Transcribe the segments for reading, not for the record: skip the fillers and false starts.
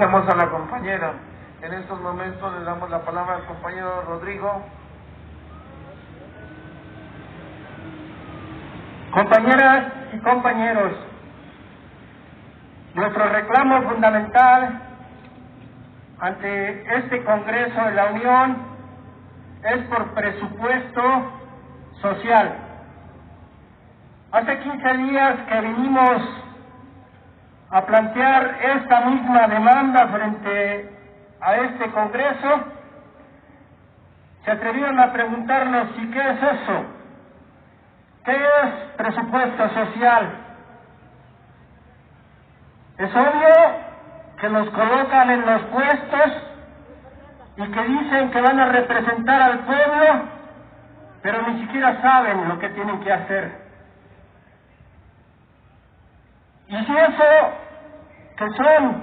Escuchamos a la compañera. En estos momentos le damos la palabra al compañero Rodrigo. Compañeras y compañeros, nuestro reclamo fundamental ante este Congreso de la Unión es por presupuesto social. Hace 15 días que vinimos a plantear esta misma demanda frente a este Congreso, se atrevieron a preguntarnos ¿y qué es eso? ¿Qué es presupuesto social? Es obvio que los colocan en los puestos y que dicen que van a representar al pueblo, pero ni siquiera saben lo que tienen que hacer. Y si eso, que son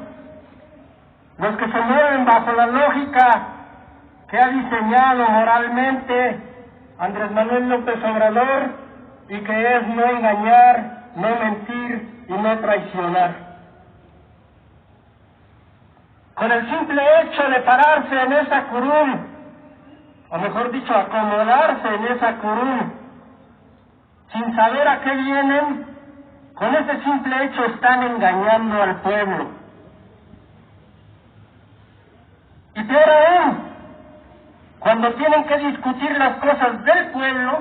los que se mueven bajo la lógica que ha diseñado moralmente Andrés Manuel López Obrador, y que es no engañar, no mentir y no traicionar. Con el simple hecho de pararse en esa curul, o mejor dicho, acomodarse en esa curul, sin saber a qué vienen, con ese simple hecho están engañando al pueblo. Y peor aún, cuando tienen que discutir las cosas del pueblo,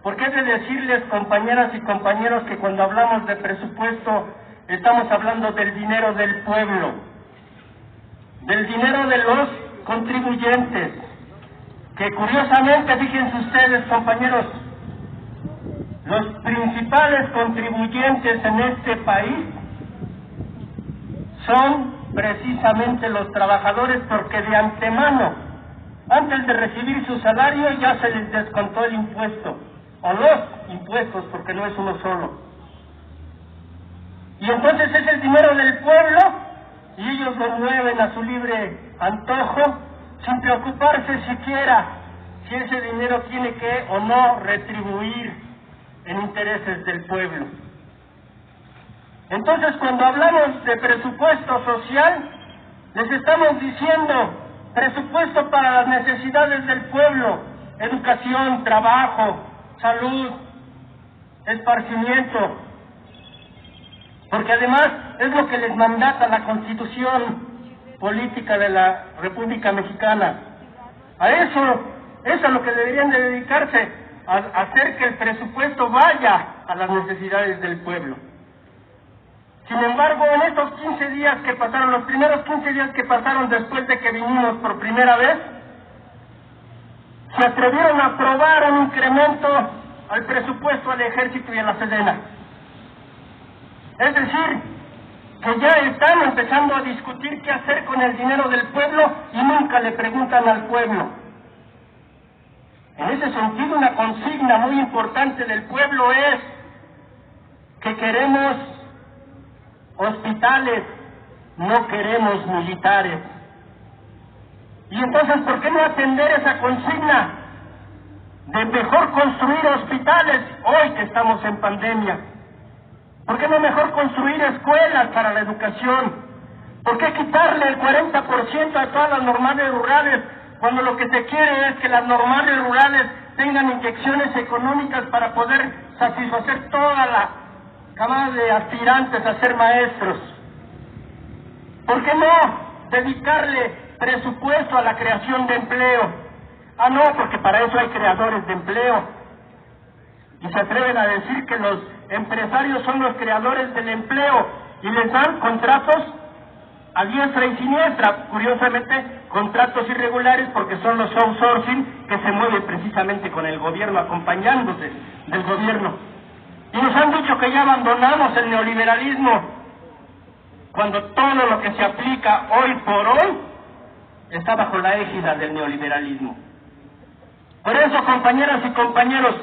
porque es de decirles, compañeras y compañeros, que cuando hablamos de presupuesto estamos hablando del dinero del pueblo, del dinero de los contribuyentes, que curiosamente, fíjense ustedes, compañeros, los principales contribuyentes en este país son precisamente los trabajadores, porque de antemano, antes de recibir su salario, ya se les descontó el impuesto, o los impuestos, porque no es uno solo. Y entonces es el dinero del pueblo, y ellos lo mueven a su libre antojo, sin preocuparse siquiera si ese dinero tiene que o no retribuir en intereses del pueblo. Entonces, cuando hablamos de presupuesto social, les estamos diciendo presupuesto para las necesidades del pueblo: educación, trabajo, salud, esparcimiento, porque además es lo que les mandata la Constitución Política de la República Mexicana. A eso es a lo que deberían de dedicarse, a hacer que el presupuesto vaya a las necesidades del pueblo. Sin embargo, en estos 15 días que pasaron, los primeros 15 días que pasaron después de que vinimos por primera vez, se atrevieron a aprobar un incremento al presupuesto al Ejército y a la Sedena. Es decir, que ya están empezando a discutir qué hacer con el dinero del pueblo y nunca le preguntan al pueblo. En ese sentido, una consigna muy importante del pueblo es que queremos hospitales, no queremos militares. Y entonces, ¿por qué no atender esa consigna de mejor construir hospitales hoy que estamos en pandemia? ¿Por qué no mejor construir escuelas para la educación? ¿Por qué quitarle el 40% a todas las normales rurales cuando lo que se quiere es que las normales rurales tengan inyecciones económicas para poder satisfacer toda la camada de aspirantes a ser maestros? ¿Por qué no dedicarle presupuesto a la creación de empleo? Ah, no, porque para eso hay creadores de empleo. Y se atreven a decir que los empresarios son los creadores del empleo y les dan contratos a diestra y siniestra, curiosamente contratos irregulares, porque son los outsourcing que se mueven precisamente con el gobierno, acompañándose del gobierno. Y nos han dicho que ya abandonamos el neoliberalismo, cuando todo lo que se aplica hoy por hoy está bajo la égida del neoliberalismo. Por eso, compañeras y compañeros,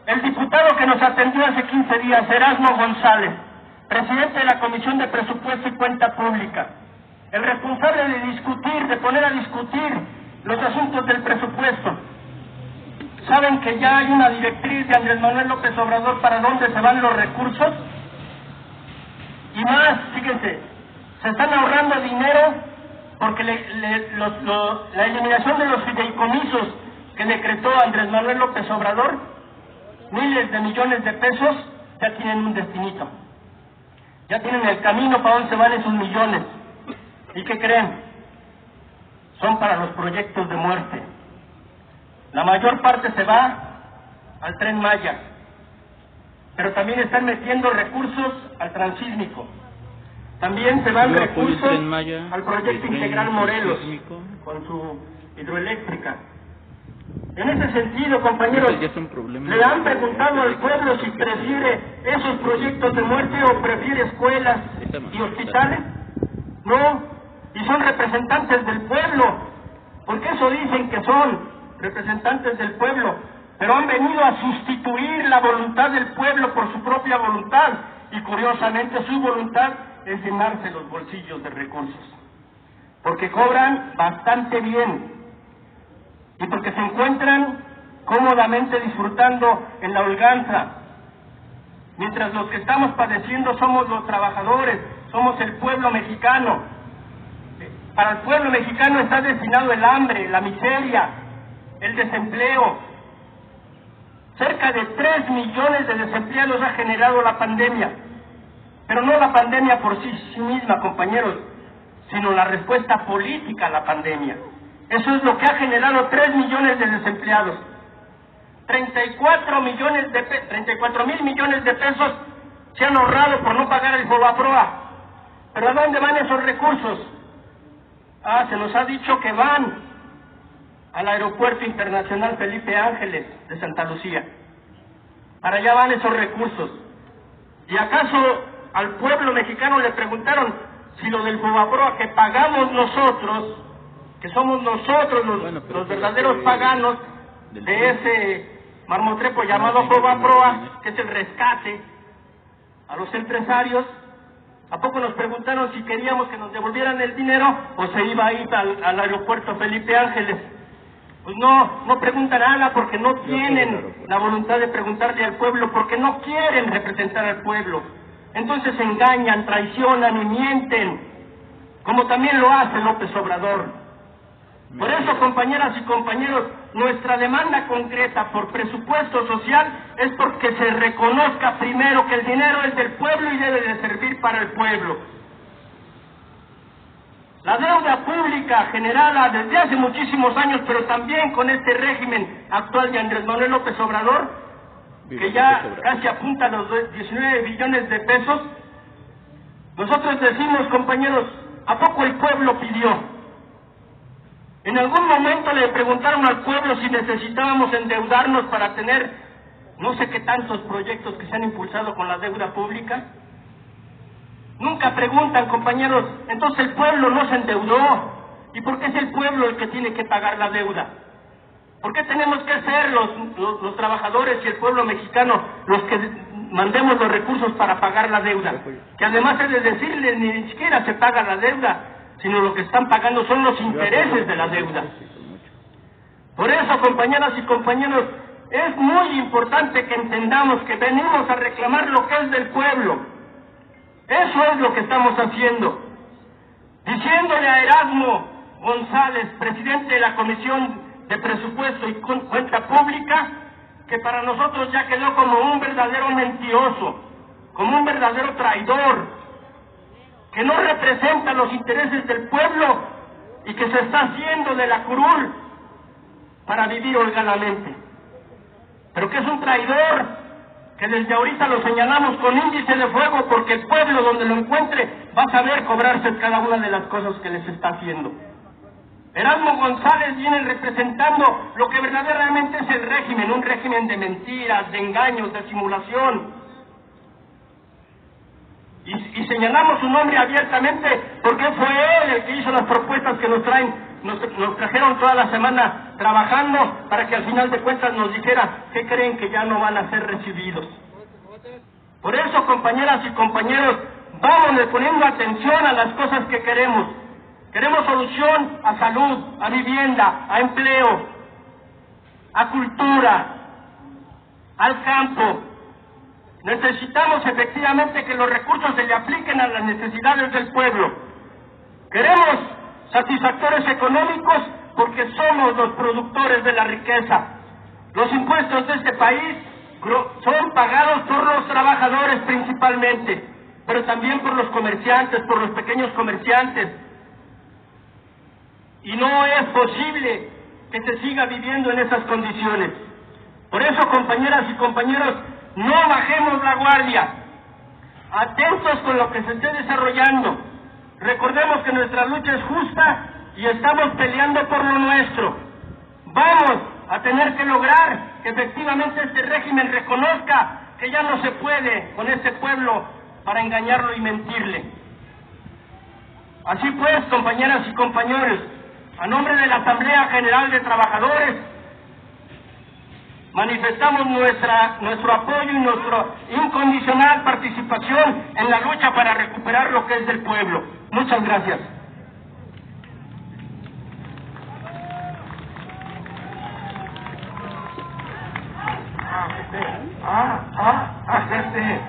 el diputado que nos atendió hace 15 días, Erasmo González, presidente de la Comisión de Presupuesto y Cuenta Pública, el responsable de discutir, de poner a discutir los asuntos del presupuesto, ¿saben que ya hay una directriz de Andrés Manuel López Obrador para dónde se van los recursos? Y más, fíjense, se están ahorrando dinero porque la eliminación de los fideicomisos que decretó Andrés Manuel López Obrador, miles de millones de pesos ya tienen un destinito, ya tienen el camino para dónde se van esos millones. ¿Y qué creen? Son para los proyectos de muerte. La mayor parte se va al Tren Maya, pero también están metiendo recursos al transísmico. También se van recursos al proyecto integral Morelos, con su hidroeléctrica. En ese sentido, compañeros, ¿le han preguntado al pueblo si prefiere esos proyectos de muerte o prefiere escuelas y hospitales? No, y son representantes del pueblo, porque eso dicen que son representantes del pueblo, pero han venido a sustituir la voluntad del pueblo por su propia voluntad, y curiosamente su voluntad es llenarse los bolsillos de recursos, porque cobran bastante bien, y porque se encuentran cómodamente disfrutando en la holganza, mientras los que estamos padeciendo somos los trabajadores, somos el pueblo mexicano. Para el pueblo mexicano está destinado el hambre, la miseria, el desempleo. Cerca de 3 millones de desempleados ha generado la pandemia, pero no la pandemia por sí misma, compañeros, sino la respuesta política a la pandemia. Eso es lo que ha generado 3 millones de desempleados. 34 mil millones de pesos se han ahorrado por no pagar el Fobaproa. ¿Pero a dónde van esos recursos? Se nos ha dicho que van al Aeropuerto Internacional Felipe Ángeles de Santa Lucía. Para allá van esos recursos. ¿Y acaso al pueblo mexicano le preguntaron si lo del Fobaproa que pagamos nosotros, que somos nosotros los verdaderos paganos de ese marmotrepo llamado Fobaproa, que es el rescate a los empresarios? ¿A poco nos preguntaron si queríamos que nos devolvieran el dinero o se iba a ir al aeropuerto Felipe Ángeles? Pues no preguntan nada, porque no tienen la voluntad de preguntarle al pueblo, porque no quieren representar al pueblo. Entonces engañan, traicionan y mienten, como también lo hace López Obrador. Por eso, compañeras y compañeros, nuestra demanda concreta por presupuesto social es porque se reconozca primero que el dinero es del pueblo y debe de servir para el pueblo. La deuda pública generada desde hace muchísimos años, pero también con este régimen actual de Andrés Manuel López Obrador, que ya casi apunta a los 19 billones de pesos, nosotros decimos, compañeros, ¿a poco el pueblo pidió? En algún momento le preguntaron al pueblo si necesitábamos endeudarnos para tener no sé qué tantos proyectos que se han impulsado con la deuda pública. Nunca preguntan, compañeros, entonces el pueblo no se endeudó. ¿Y por qué es el pueblo el que tiene que pagar la deuda? ¿Por qué tenemos que ser los trabajadores y el pueblo mexicano los que mandemos los recursos para pagar la deuda? Que además es de decirles, ni siquiera se paga la deuda, sino lo que están pagando son los intereses de la deuda. Por eso, compañeras y compañeros, es muy importante que entendamos que venimos a reclamar lo que es del pueblo. Eso es lo que estamos haciendo. Diciéndole a Erasmo González, presidente de la Comisión de Presupuesto y Cuenta Pública, que para nosotros ya quedó como un verdadero mentiroso, como un verdadero traidor, que no representa los intereses del pueblo y que se está haciendo de la curul para vivir holgadamente. Pero que es un traidor, que desde ahorita lo señalamos con índice de fuego, porque el pueblo donde lo encuentre va a saber cobrarse cada una de las cosas que les está haciendo. Erasmo González viene representando lo que verdaderamente es el régimen, un régimen de mentiras, de engaños, de simulación. Y señalamos su nombre abiertamente porque fue él el que hizo las propuestas que nos trajeron toda la semana trabajando para que al final de cuentas nos dijera que creen que ya no van a ser recibidos. Por eso, compañeras y compañeros, vamos poniendo atención a las cosas que queremos. Queremos solución a salud, a vivienda, a empleo, a cultura, al campo. Necesitamos efectivamente que los recursos se le apliquen a las necesidades del pueblo. Queremos satisfactores económicos porque somos los productores de la riqueza. Los impuestos de este país son pagados por los trabajadores principalmente, pero también por los comerciantes, por los pequeños comerciantes. Y no es posible que se siga viviendo en esas condiciones. Por eso, compañeras y compañeros, no bajemos la guardia. Atentos con lo que se esté desarrollando. Recordemos que nuestra lucha es justa y estamos peleando por lo nuestro. Vamos a tener que lograr que efectivamente este régimen reconozca que ya no se puede con este pueblo para engañarlo y mentirle. Así pues, compañeras y compañeros, a nombre de la Asamblea General de Trabajadores, manifestamos nuestro apoyo y nuestra incondicional participación en la lucha para recuperar lo que es del pueblo. Muchas gracias. Gente.